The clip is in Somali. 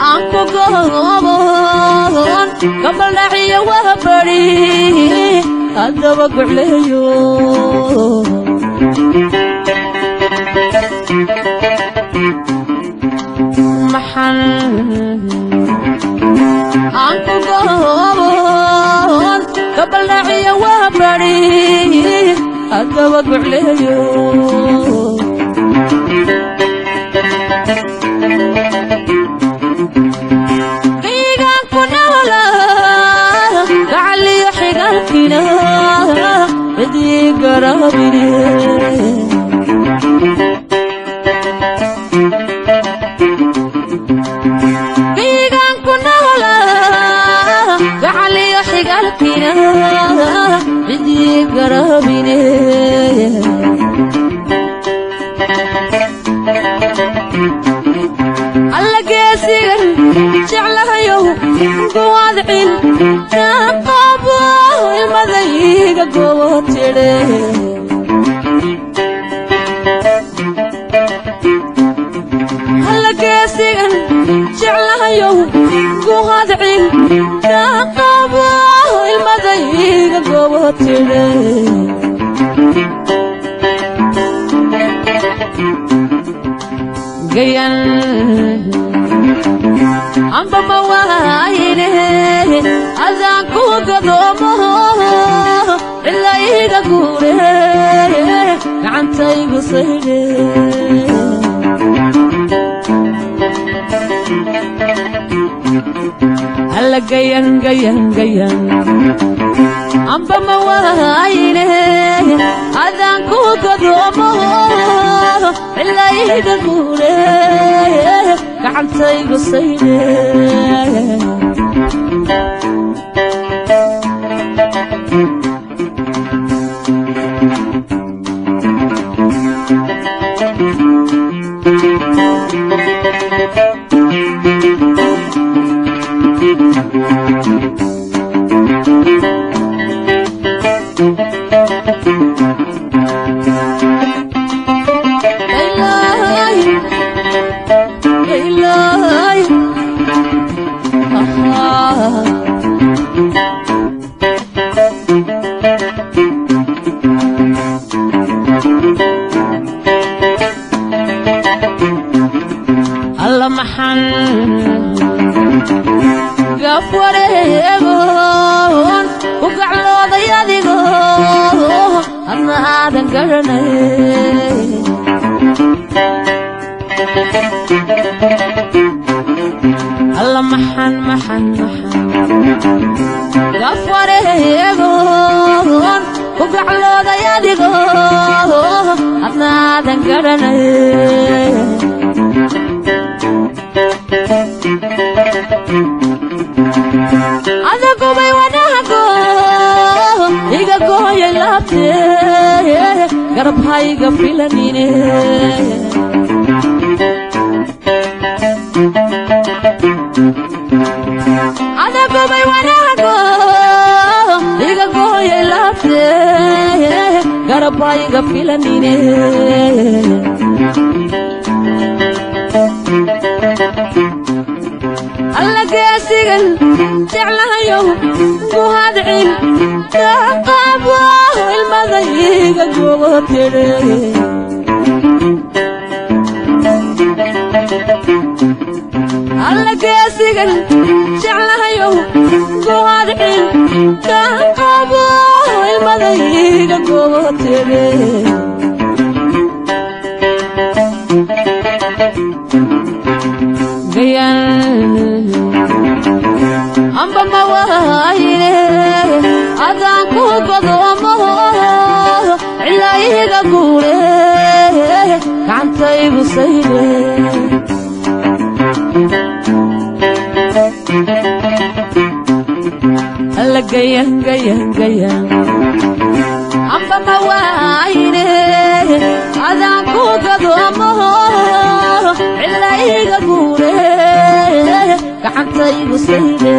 Aku gobon Kamal nahiya wabari Ada bagulayo Mahan Aku gobon Kamal nahiya wabari Ada bagulayo بدي قرابني بيقان كنا ولا قعلي حقالكنا بدي قرابني alla geesigan jeclahayo go'aadcin taqabo ilmadayga gootire alla geesigan jeclahayo go'aadcin taqabo ilmadayga gootire gayan amba mawaayine azaan ku gadoomo illa iga guure gacantaygu sayde alla gayan amba mawaayine azaan ku gadoomo illa iga guure gacantaygu sayde alla maxan gafareegon u gaclooday adigo adna aadan garanay alla maxan gafareegon u gaclooday adigo adna aadan garanay adagu bay wanago iga gooyay laabtee garab hayga filanine adagu bay wanago iga gooyay laabtee garab hayga filanine alla geesigan jeclahayo go'aadcin taqabo ilmadayga gootire alla geesigan jeclahayo go'aadcin taqabo ilmadayga gootire gayan amba mawaayine adaan ku gadoomo illa iga guure gacantaygu sayde alla gayan amba mawaayine adaan ku gadoomo illa iga guure gacantaygu sayde